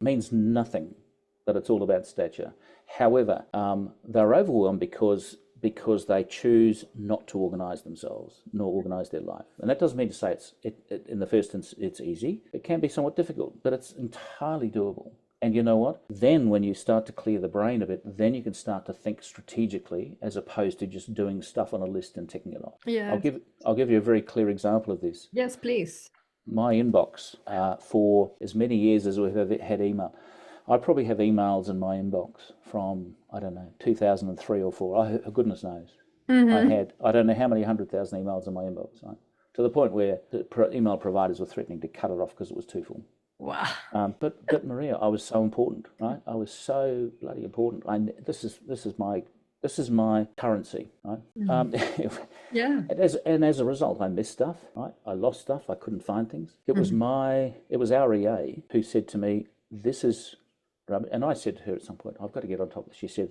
means nothing, but it's all about stature. However, they're overwhelmed because they choose not to organise themselves nor organise their life. And that doesn't mean to say in the first instance it's easy. It can be somewhat difficult, but it's entirely doable. And you know what? Then when you start to clear the brain a bit, then you can start to think strategically as opposed to just doing stuff on a list and ticking it off. Yeah. I'll give you a very clear example of this. Yes, please. My inbox, for as many years as we've ever had email, I probably have emails in my inbox from, I don't know, 2003 or 4. Goodness knows. I don't know how many 100,000 emails in my inbox, right? To the point where the email providers were threatening to cut it off because it was too full. Wow. But Maria, I was so important, right? I was so bloody important. This is my currency, right? Yeah. And as a result, I missed stuff, right? I lost stuff. I couldn't find things. It was our EA who said to me, "This is," and I said to her at some point, "I've got to get on top of this." She said,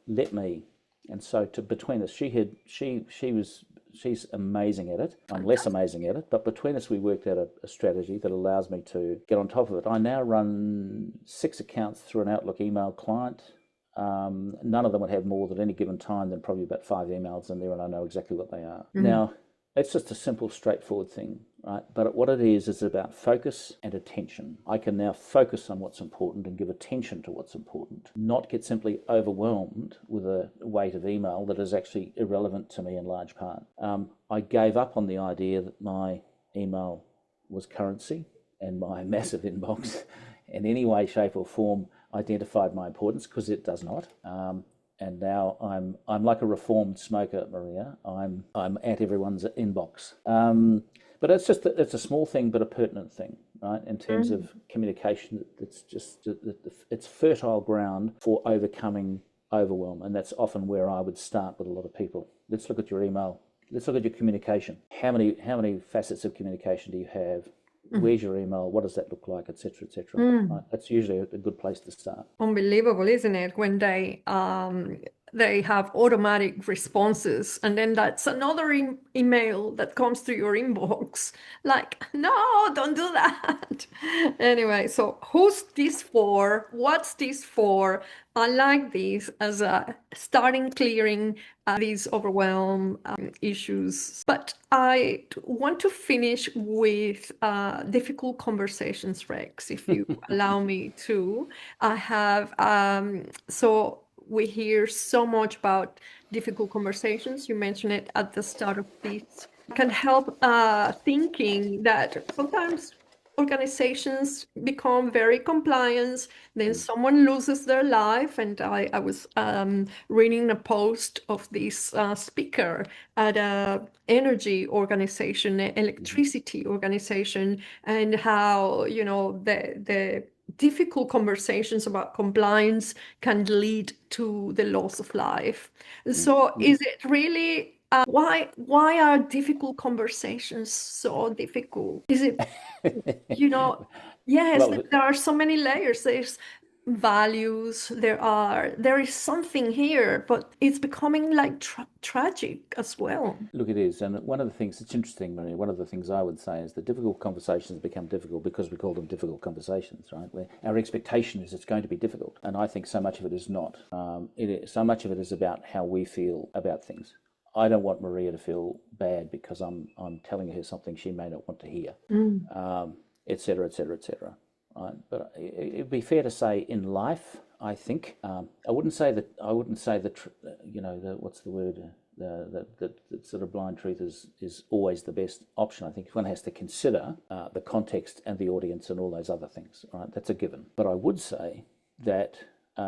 "Let me." And so between us, she's amazing at it. I'm less amazing at it, but between us, we worked out a strategy that allows me to get on top of it. I now run 6 accounts through an Outlook email client. None of them would have more at any given time than probably about 5 emails in there, and I know exactly what they are. Now, it's just a simple, straightforward thing, right? But what it is about focus and attention. I can now focus on what's important and give attention to what's important, not get simply overwhelmed with a weight of email that is actually irrelevant to me in large part. I gave up on the idea that my email was currency and my massive inbox in any way, shape or form identified my importance, because it does not. And now I'm like a reformed smoker, Maria. I'm at everyone's inbox. But it's a small thing, but a pertinent thing, right? In terms of communication, it's fertile ground for overcoming overwhelm, and that's often where I would start with a lot of people. Let's look at your email. Let's look at your communication. How many facets of communication do you have? Where's your email? What does that look like, etc., etc. Right? That's usually a good place to start. Unbelievable, isn't it? When they have automatic responses, and then that's another email that comes to your inbox. Like, no, don't do that. Anyway, so who's this for? What's this for? I like this as a starting clearing these overwhelm issues. But I want to finish with difficult conversations, Rex, if you allow me to. I have, so we hear so much about difficult conversations. You mentioned it at the start of this. Can help thinking that sometimes organizations become very compliant, then someone loses their life. And I was reading a post of this speaker at a energy organization, electricity organization, and how, you know, the difficult conversations about compliance can lead to the loss of life. So is it really why are difficult conversations so difficult? Is it, you know, yes, Well, there are so many layers. There's values, there is something here, but it's becoming like tragic as well. look, it is. And one of the things that's interesting, Maria, one of the things I would say is that difficult conversations become difficult because we call them difficult conversations, right? Where our expectation is it's going to be difficult. And I think so much of it is not. So much of it is about how we feel about things. I don't want Maria to feel bad because I'm telling her something she may not want to hear, et cetera, et cetera, et cetera. Right? But it'd be fair to say in life, I think I wouldn't say that you know, what's the word, the sort of blind truth is always the best option. I think one has to consider the context and the audience and all those other things. Right? That's a given. But I would say that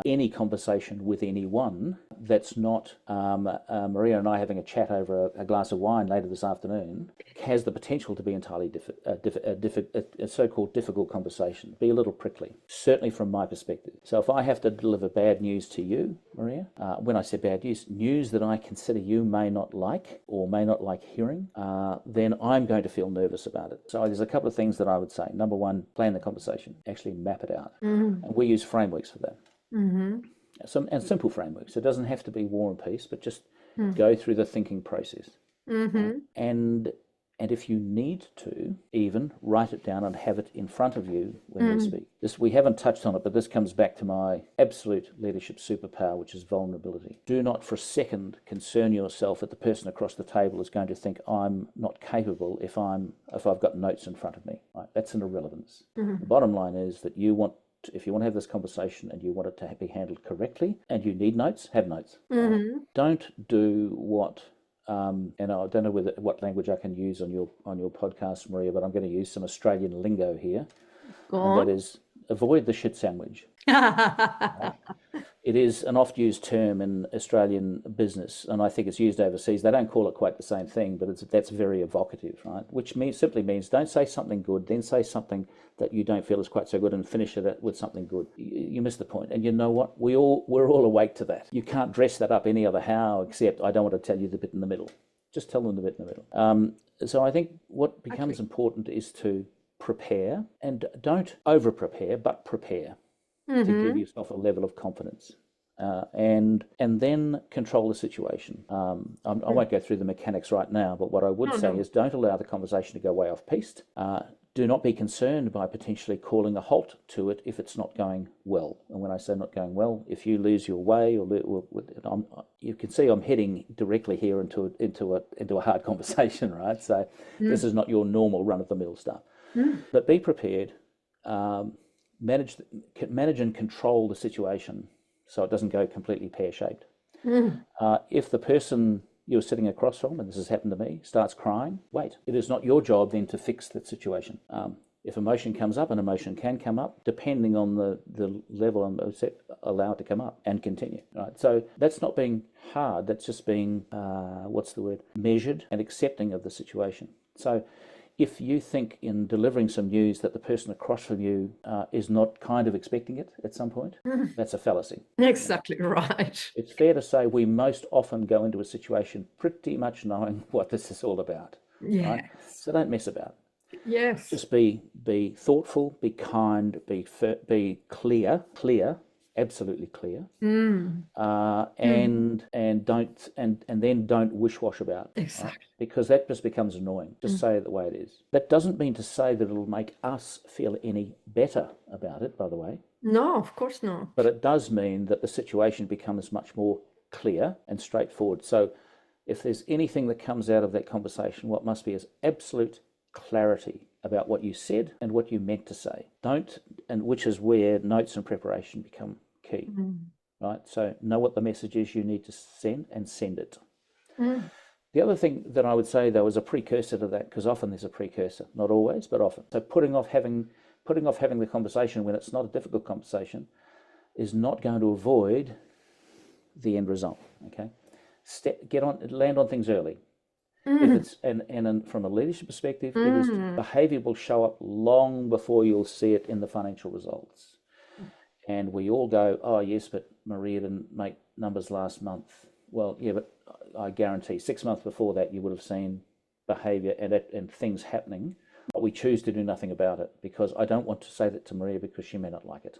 any conversation with anyone that's not Maria and I having a chat over a glass of wine later this afternoon has the potential to be entirely a so-called difficult conversation, be a little prickly, certainly from my perspective. So if I have to deliver bad news to you, Maria, when I say bad news that I consider you may not like or may not like hearing, then I'm going to feel nervous about it. So there's a couple of things that I would say. Number one, plan the conversation, actually map it out. And we use frameworks for that. And simple frameworks. It doesn't have to be war and peace, but just go through the thinking process. And And if you need to, even write it down and have it in front of you when we Mm. speak. This, we haven't touched on it, but this comes back to my absolute leadership superpower, which is vulnerability. Do not for a second concern yourself that the person across the table is going to think I'm not capable if I've got notes in front of me. Right? That's an irrelevance. The bottom line is that if you want to have this conversation and you want it to be handled correctly and you need notes, have notes. Don't do what and I don't know what language I can use on your podcast, Maria, but I'm going to use some Australian lingo here. Go And that on. is avoid the shit sandwich. It is an oft-used term in Australian business, and I think it's used overseas. They don't call it quite the same thing, but that's very evocative, right? Which simply means don't say something good, then say something that you don't feel is quite so good, and finish it with something good. You miss the point. And you know what? We're all awake to that. You can't dress that up any other how, except I don't want to tell you the bit in the middle. Just tell them the bit in the middle. So I think what becomes important is to prepare, and don't over-prepare, but prepare. To give yourself a level of confidence, and then control the situation. I won't go through the mechanics right now, but what I would say is don't allow the conversation to go way off piste. Do not be concerned by potentially calling a halt to it if it's not going well. And when I say not going well, if you lose your way, you can see I'm heading directly here into a hard conversation, right? So this is not your normal run-of-the-mill stuff. But be prepared. Manage and control the situation so it doesn't go completely pear-shaped. If the person you're sitting across from, and this has happened to me, starts crying, wait. It is not your job then to fix that situation. If emotion comes up, and emotion can come up, depending on the level I'm allowed to come up, and continue. Right? So that's not being hard, that's just being, measured and accepting of the situation. So if you think in delivering some news that the person across from you is not kind of expecting it at some point, that's a fallacy. Exactly right. It's fair to say we most often go into a situation pretty much knowing what this is all about. Yes. Right? So don't mess about. Yes. Just be thoughtful, be kind, be clear, absolutely clear, and then don't wish-wash about. Exactly. Right? Because that just becomes annoying. Just say it the way it is. That doesn't mean to say that it'll make us feel any better about it, by the way. No, of course not. But it does mean that the situation becomes much more clear and straightforward. So if there's anything that comes out of that conversation, what must be is absolute clarity about what you said and what you meant to say. Which is where notes and preparation become key. Right? So know what the message is you need to send, and send it. The other thing that I would say, though, is a precursor to that, because often there's a precursor, not always, but often. So putting off having the conversation when it's not a difficult conversation is not going to avoid the end result. Okay, land on things early. If it's and from a leadership perspective, it is behaviour will show up long before you'll see it in the financial results. And we all go, oh yes, but Maria didn't make numbers last month. Well, yeah, but I guarantee 6 months before that you would have seen behaviour and things happening, but we choose to do nothing about it because I don't want to say that to Maria because she may not like it.